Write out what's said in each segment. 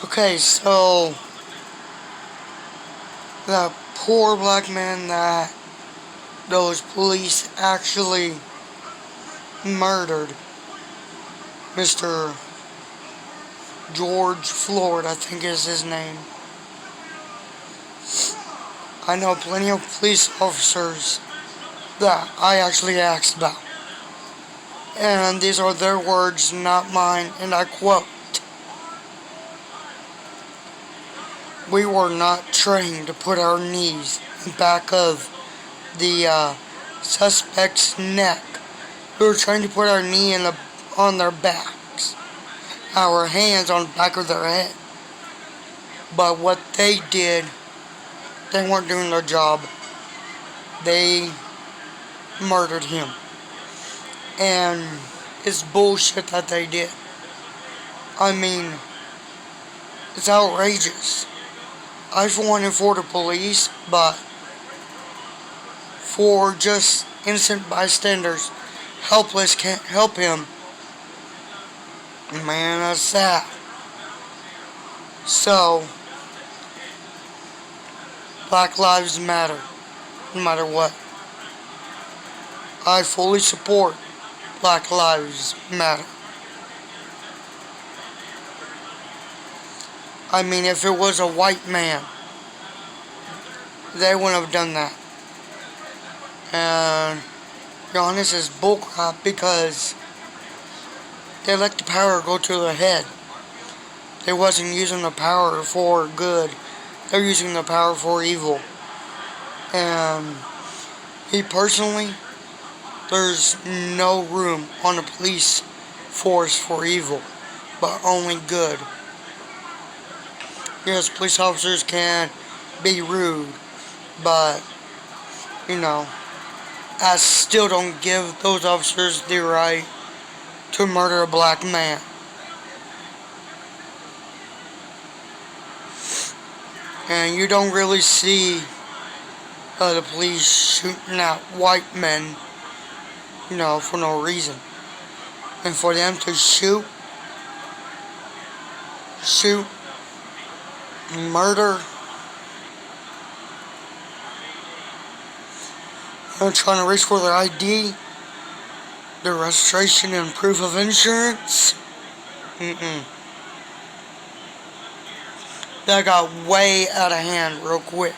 Okay, so the poor black man that those police actually murdered, Mr. George Floyd, I think is his name. I know plenty of police officers that I actually asked about. And these are their words, not mine, and I quote, "We were not trained to put our knees in back of the suspect's neck. We were trained to put our knee on their backs, our hands on the back of their head. But what they did, they weren't doing their job. They murdered him. And it's bullshit that they did. I mean, it's outrageous. I for one am for the police, but for just innocent bystanders, helpless, can't help him. Man, that's sad. So, Black Lives Matter, no matter what. I fully support Black Lives Matter. I mean, if it was a white man, they wouldn't have done that. And, to be honest, it's bullcrap because they let the power go to their head. They wasn't using the power for good. They're using the power for evil. And me personally, there's no room on the police force for evil, but only good. Yes, police officers can be rude, but, I still don't give those officers the right to murder a black man. And you don't really see the police shooting at white men, for no reason. And for them to shoot, murder, they're trying to reach for their ID, their registration and proof of insurance. That got way out of hand real quick.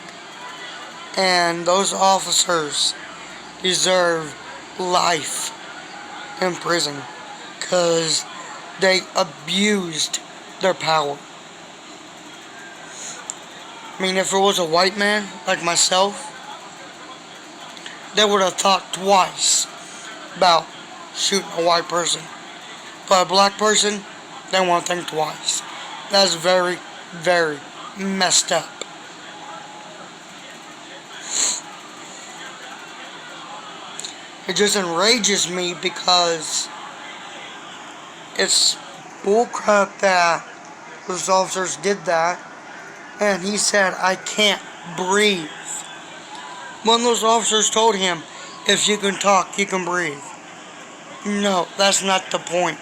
And those officers deserve life in prison because they abused their power. I mean, if it was a white man like myself, they would have thought twice about shooting a white person. But a black person, they won't think twice. That's very, very messed up. It just enrages me because it's bullcrap that those officers did that. And he said, "I can't breathe." One of those officers told him, "If you can talk, you can breathe." No, that's not the point.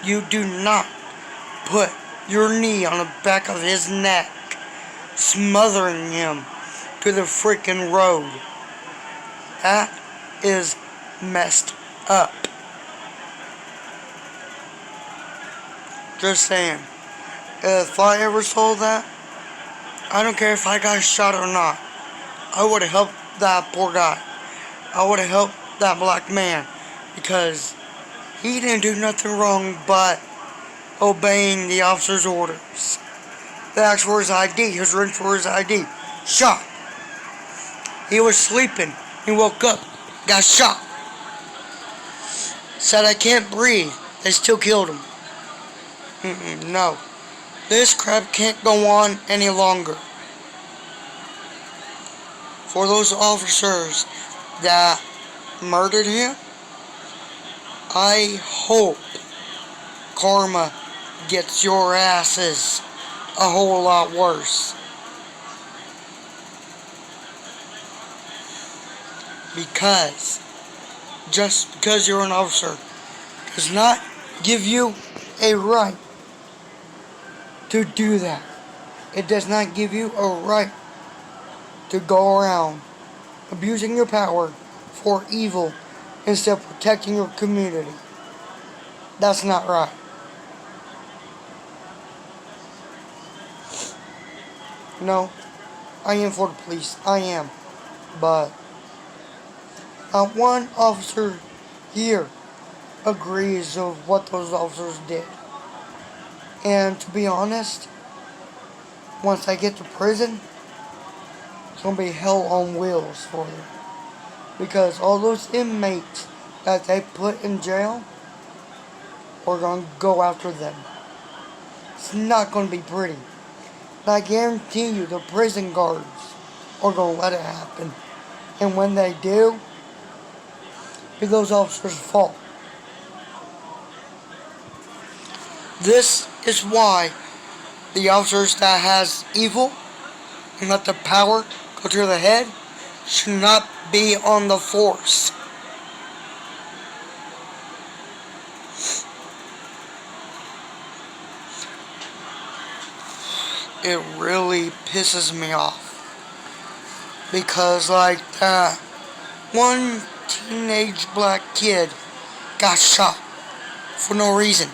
You do not put your knee on the back of his neck, smothering him to the freaking road. That is messed up. Just saying. If I ever saw that, I don't care if I got shot or not, I would have helped that poor guy. I would have helped that black man because he didn't do nothing wrong but obeying the officer's orders. They asked for his ID. He was ready for his ID. Shot. He was sleeping. He woke up. Got shot. Said, "I can't breathe." They still killed him. No. This crap can't go on any longer. For those officers that murdered him, I hope karma gets your asses a whole lot worse. Because just because you're an officer does not give you a right to do that. It does not give you a right to go around abusing your power for evil instead of protecting your community. That's not right. No, I am for the police. I am. But not one officer here agrees of what those officers did. And to be honest, once I get to prison, it's going to be hell on wheels for them. Because all those inmates that they put in jail are going to go after them. It's not going to be pretty. And I guarantee you the prison guards are going to let it happen. And when they do, it'll be those officers' fault. This is why the officers that has evil and let the power go to the head should not be on the force. It really pisses me off. Because like that one teenage black kid got shot for no reason.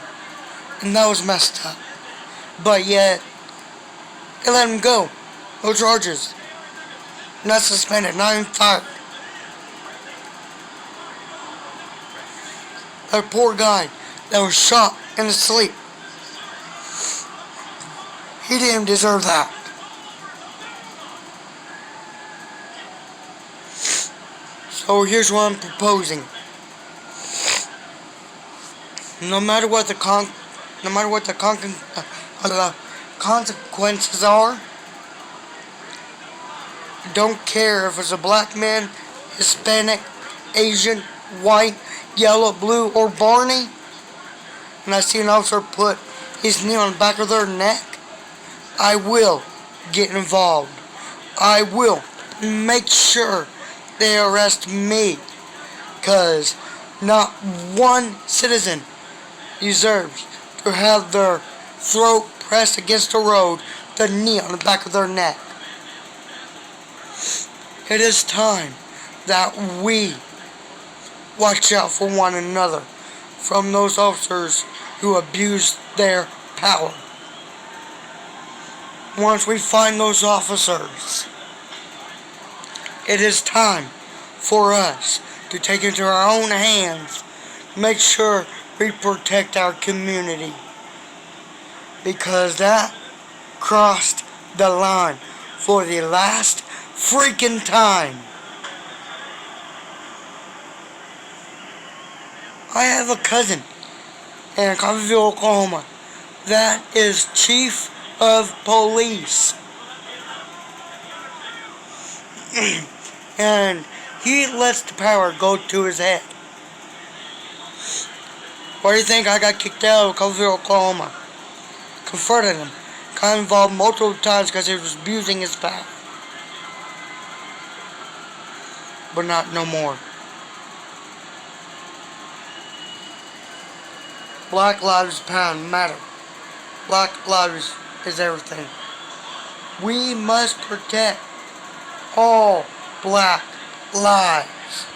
And that was messed up. But yet, they let him go. No charges. Not suspended, not even fired. That poor guy that was shot in his sleep. He didn't deserve that. So here's what I'm proposing. No matter what the consequences are, I don't care if it's a black man, Hispanic, Asian, white, yellow, blue, or Barney, and I see an officer put his knee on the back of their neck, I will get involved. I will make sure they arrest me, because not one citizen deserves to have their throat pressed against the road, the knee on the back of their neck. It is time that we watch out for one another from those officers who abuse their power. Once we find those officers, it is time for us to take into our own hands, make sure we protect our community. Because that crossed the line for the last freaking time. I have a cousin in Coffeyville, Oklahoma, that is chief of police. And he lets the power go to his head. Why do you think I got kicked out of Coffeyville, Oklahoma? Confronted him. Got involved multiple times because he was abusing his power. But not no more. Black Lives Matter. Black lives is everything. We must protect all black lives.